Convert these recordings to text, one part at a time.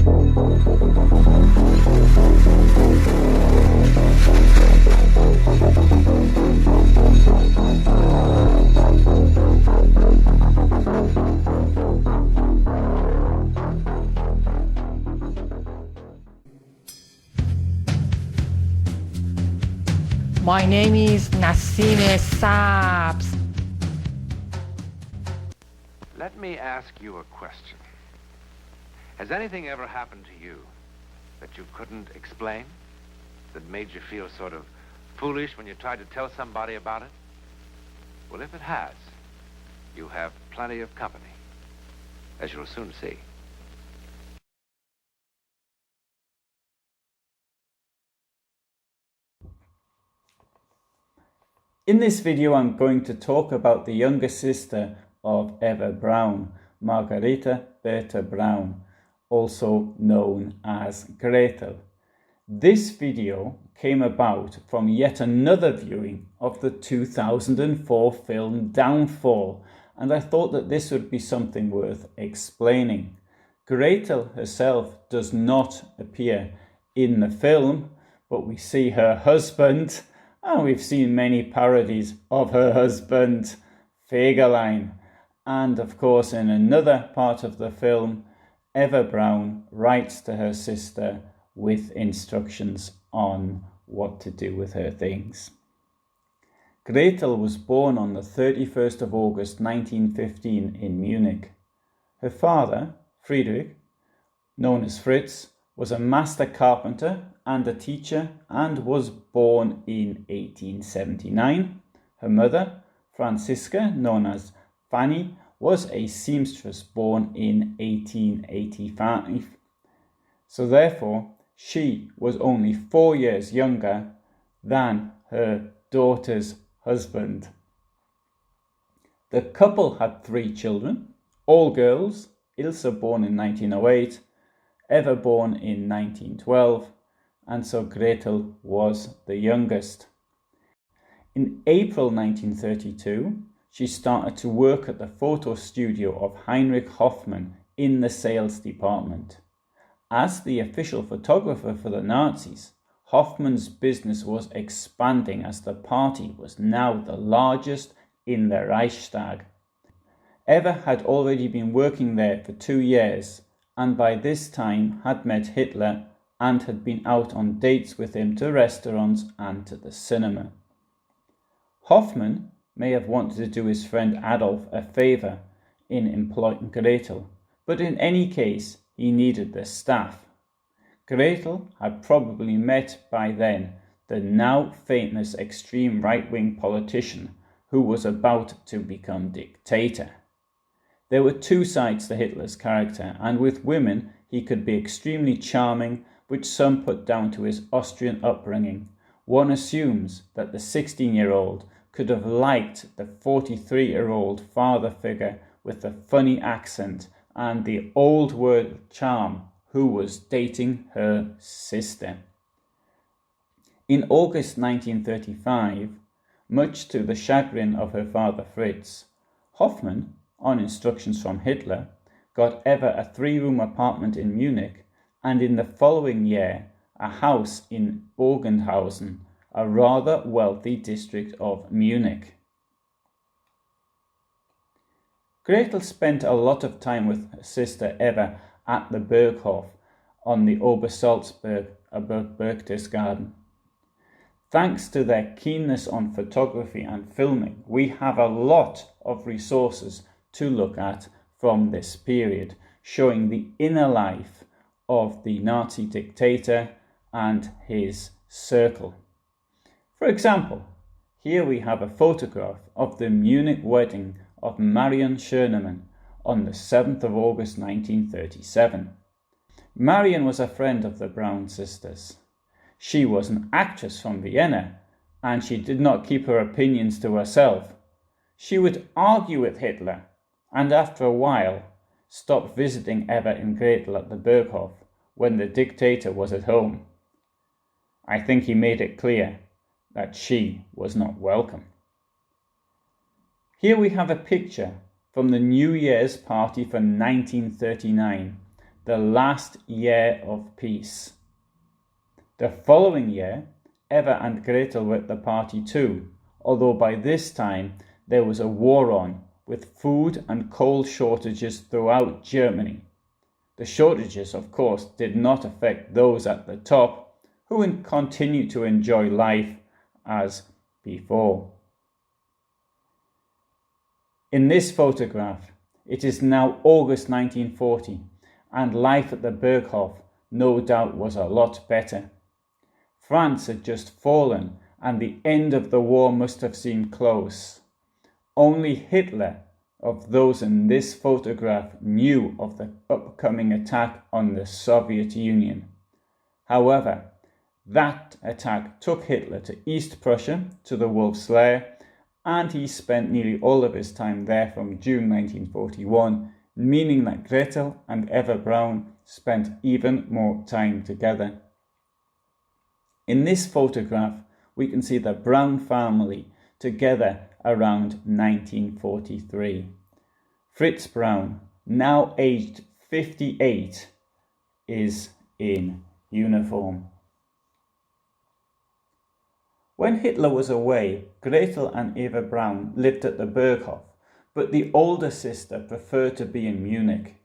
My name is Nassine Saabs. Let me ask you a question. Has anything ever happened to you that you couldn't explain? That made you feel sort of foolish when you tried to tell somebody about it? Well, if it has, you have plenty of company, as you'll soon see. In this video, I'm going to talk about the younger sister of Eva Braun, Margareta Bertha Braun, also known as Gretel. This video came about from yet another viewing of the 2004 film Downfall, and I thought that this would be something worth explaining. Gretel herself does not appear in the film, but we see her husband. And we've seen many parodies of her husband, Fegelein. And of course, in another part of the film, Eva Braun writes to her sister with instructions on what to do with her things. Gretel was born on the 31st of August 1915 in Munich. Her father, Friedrich, known as Fritz, was a master carpenter and a teacher and was born in 1879. Her mother, Franziska, known as Fanny, was a seamstress born in 1885. So therefore, she was only 4 years younger than her daughter's husband. The couple had 3 children, all girls, Ilse born in 1908, Eva born in 1912, and so Gretel was the youngest. In April 1932, she started to work at the photo studio of Heinrich Hoffmann in the sales department. As the official photographer for the Nazis, Hoffmann's business was expanding as the party was now the largest in the Reichstag. Eva had already been working there for 2 years, and by this time had met Hitler and had been out on dates with him to restaurants and to the cinema. Hoffmann may have wanted to do his friend Adolf a favour in employing Gretel, but in any case he needed the staff. Gretel had probably met by then the now famous extreme right-wing politician who was about to become dictator. There were 2 sides to Hitler's character, and with women he could be extremely charming, which some put down to his Austrian upbringing. One assumes that the 16-year-old could have liked the 43-year-old father figure with the funny accent and the old world charm who was dating her sister. In August 1935, much to the chagrin of her father Fritz, Hoffmann, on instructions from Hitler, got Eva a 3-room apartment in Munich, and in the following year a house in Bogenhausen, a rather wealthy district of Munich. Gretel spent a lot of time with her sister Eva at the Berghof on the Obersalzberg above Berchtesgaden. Thanks to their keenness on photography and filming, we have a lot of resources to look at from this period, showing the inner life of the Nazi dictator and his circle. For example, here we have a photograph of the Munich wedding of Marion Schönemann on the 7th of August 1937. Marion was a friend of the Braun sisters. She was an actress from Vienna, and she did not keep her opinions to herself. She would argue with Hitler, and after a while stopped visiting Eva and Gretel at the Berghof when the dictator was at home. I think he made it clear that she was not welcome. Here we have a picture from the New Year's party for 1939, the last year of peace. The following year, Eva and Gretel were at the party too, although by this time there was a war on, with food and coal shortages throughout Germany. The shortages, of course, did not affect those at the top, who continued to enjoy life as before. In this photograph, it is now August 1940, and life at the Berghof no doubt was a lot better. France had just fallen, and the end of the war must have seemed close. Only Hitler, of those in this photograph, knew of the upcoming attack on the Soviet Union. However, that attack took Hitler to East Prussia, to the Wolf's Lair, and he spent nearly all of his time there from June 1941, meaning that Gretel and Eva Braun spent even more time together. In this photograph, we can see the Braun family together around 1943. Fritz Braun, now aged 58, is in uniform. When Hitler was away, Gretel and Eva Braun lived at the Berghof, but the older sister preferred to be in Munich.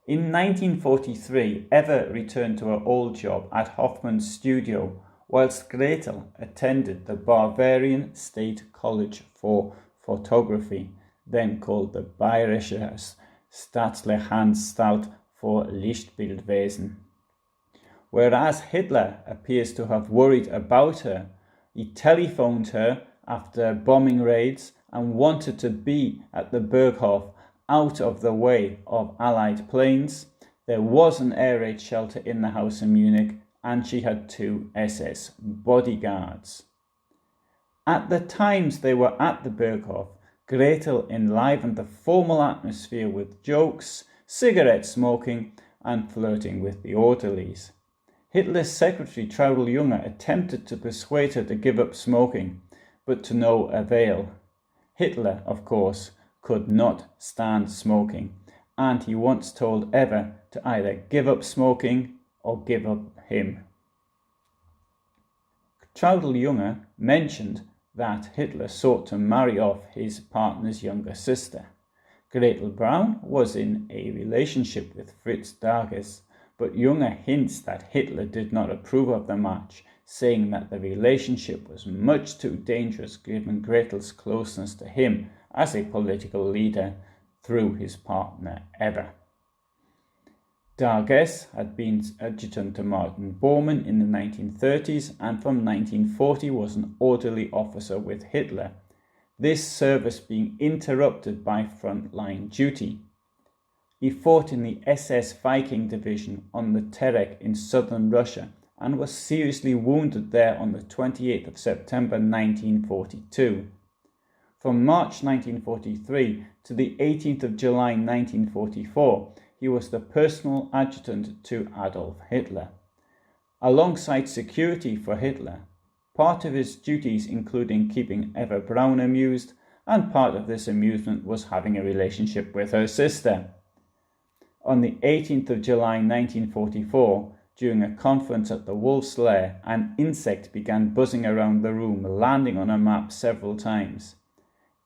In 1943, Eva returned to her old job at Hoffmann's studio, whilst Gretel attended the Bavarian State College for Photography, then called the Bayerische Staatliche Anstalt für Lichtbildwesen. Whereas Hitler appears to have worried about her, he telephoned her after bombing raids and wanted to be at the Berghof out of the way of Allied planes. There was an air raid shelter in the house in Munich, and she had 2 SS bodyguards. At the times they were at the Berghof, Gretel enlivened the formal atmosphere with jokes, cigarette smoking, and flirting with the orderlies. Hitler's secretary Traudl Junge attempted to persuade her to give up smoking, but to no avail. Hitler, of course, could not stand smoking, and he once told Eva to either give up smoking or give up him. Traudl Junge mentioned that Hitler sought to marry off his partner's younger sister. Gretel Braun was in a relationship with Fritz Darges, but Junge hints that Hitler did not approve of the match, saying that the relationship was much too dangerous given Gretel's closeness to him as a political leader through his partner Eva. Darges had been adjutant to Martin Bormann in the 1930s and from 1940 was an orderly officer with Hitler, this service being interrupted by frontline duty. He fought in the SS Viking division on the Terek in southern Russia and was seriously wounded there on the 28th of September 1942. From March 1943 to the 18th of July 1944, he was the personal adjutant to Adolf Hitler. Alongside security for Hitler, part of his duties including keeping Eva Braun amused, and part of this amusement was having a relationship with her sister. On the 18th of July 1944, during a conference at the Wolf's Lair, an insect began buzzing around the room, landing on a map several times.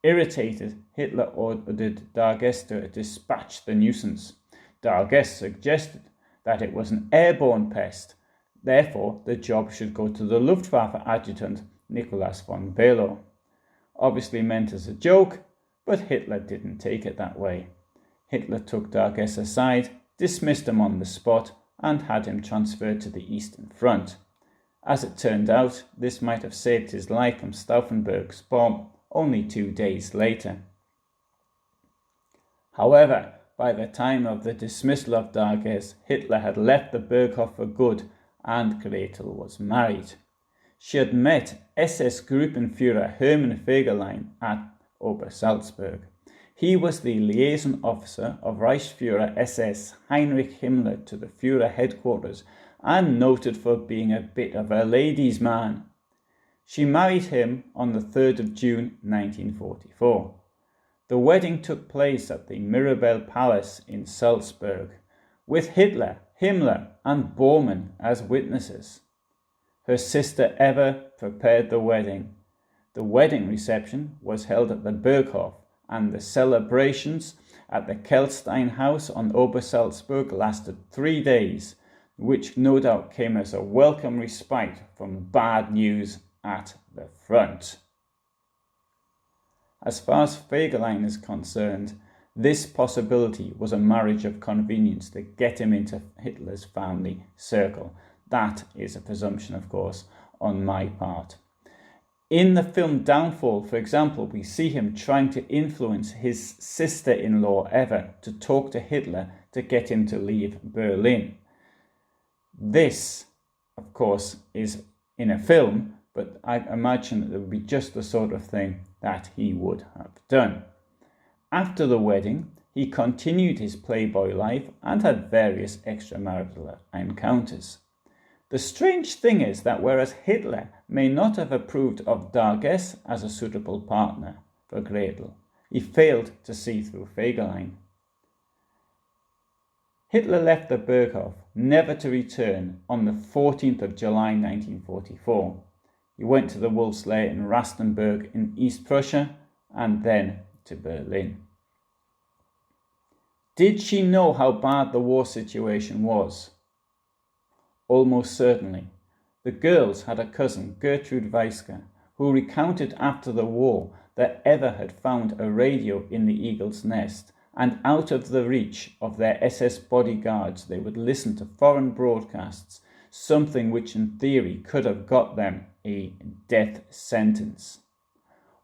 Irritated, Hitler ordered Darges to dispatch the nuisance. Darges suggested that it was an airborne pest, therefore the job should go to the Luftwaffe adjutant Nicolas von Below. Obviously meant as a joke, but Hitler didn't take it that way. Hitler took Darges aside, dismissed him on the spot, and had him transferred to the Eastern Front. As it turned out, this might have saved his life from Stauffenberg's bomb only 2 days later. However, by the time of the dismissal of Darges, Hitler had left the Berghof for good and Gretel was married. She had met SS Gruppenführer Hermann Fegerlein at Obersalzberg. He was the liaison officer of Reichsführer SS Heinrich Himmler to the Führer headquarters and noted for being a bit of a ladies' man. She married him on the 3rd of June 1944. The wedding took place at the Mirabell Palace in Salzburg, with Hitler, Himmler and Bormann as witnesses. Her sister Eva prepared the wedding. The wedding reception was held at the Berghof, and the celebrations at the Kelstein house on Obersalzberg lasted 3 days, which no doubt came as a welcome respite from bad news at the front. As far as Fegelein is concerned, this possibility was a marriage of convenience to get him into Hitler's family circle. That is a presumption, of course, on my part. In the film Downfall, for example, we see him trying to influence his sister-in-law Eva to talk to Hitler to get him to leave Berlin. This, of course, is in a film, but I imagine that it would be just the sort of thing that he would have done. After the wedding, he continued his playboy life and had various extramarital encounters. The strange thing is that whereas Hitler may not have approved of Darges as a suitable partner for Gretel, he failed to see through Fegelein. Hitler left the Berghof, never to return, on the 14th of July 1944. He went to the Wolf's Lair in Rastenburg in East Prussia and then to Berlin. Did she know how bad the war situation was? Almost certainly. The girls had a cousin, Gertrude Weiske, who recounted after the war that Eva had found a radio in the eagle's nest, and out of the reach of their SS bodyguards they would listen to foreign broadcasts, something which in theory could have got them a death sentence.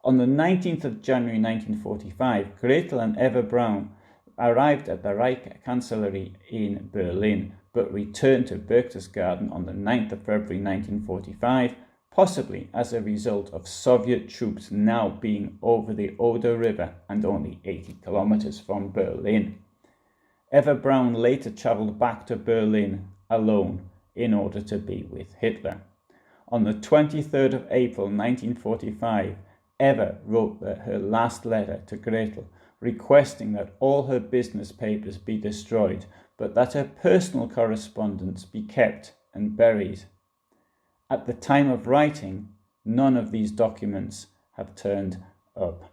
On the 19th of January 1945, Gretel and Eva Braun arrived at the Reich Chancellery in Berlin, but returned to Berchtesgaden on the 9th of February 1945, possibly as a result of Soviet troops now being over the Oder River and only 80 kilometers from Berlin. Eva Braun later travelled back to Berlin alone in order to be with Hitler. On the 23rd of April 1945, Eva wrote her last letter to Gretel, requesting that all her business papers be destroyed, but that her personal correspondence be kept and buried. At the time of writing, none of these documents have turned up.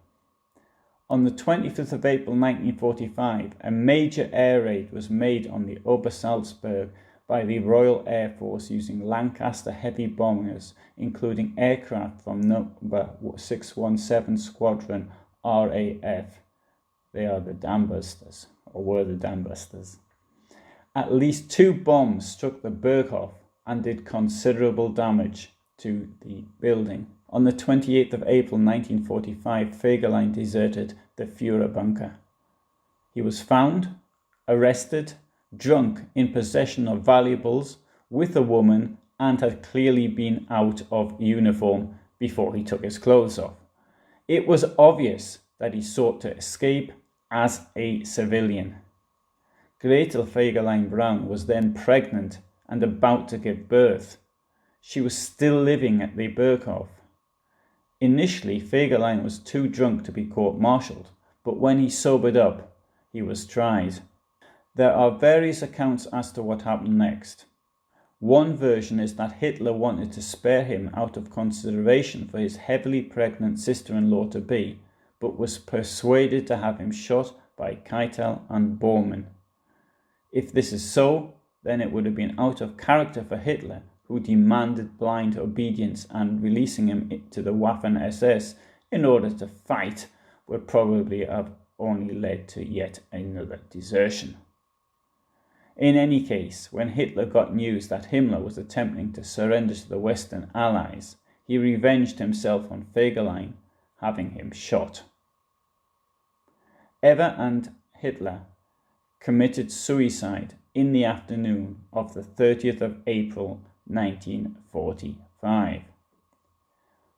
On the 25th of April 1945, a major air raid was made on the Obersalzberg by the Royal Air Force using Lancaster heavy bombers, including aircraft from number 617 Squadron RAF. They are the Dambusters, or were the Dambusters. At least 2 bombs struck the Berghof and did considerable damage to the building. On the 28th of April 1945, Fegelein deserted the Führerbunker. He was found, arrested, drunk, in possession of valuables, with a woman, and had clearly been out of uniform before he took his clothes off. It was obvious that he sought to escape as a civilian. Gretel Fegelein Braun was then pregnant and about to give birth. She was still living at the Berghof. Initially, Fegelein was too drunk to be court-martialed, but when he sobered up, he was tried. There are various accounts as to what happened next. One version is that Hitler wanted to spare him out of consideration for his heavily pregnant sister-in-law-to-be, but was persuaded to have him shot by Keitel and Bormann. If this is so, then it would have been out of character for Hitler, who demanded blind obedience, and releasing him to the Waffen-SS in order to fight would probably have only led to yet another desertion. In any case, when Hitler got news that Himmler was attempting to surrender to the Western Allies, he revenged himself on Fegelein, having him shot. Eva and Hitler committed suicide in the afternoon of the 30th of April 1945.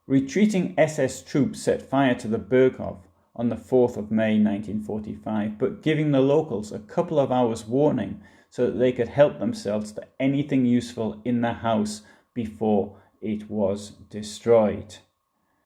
Retreating SS troops set fire to the Berghof on the 4th of May 1945, but giving the locals a couple of hours warning so that they could help themselves to anything useful in the house before it was destroyed.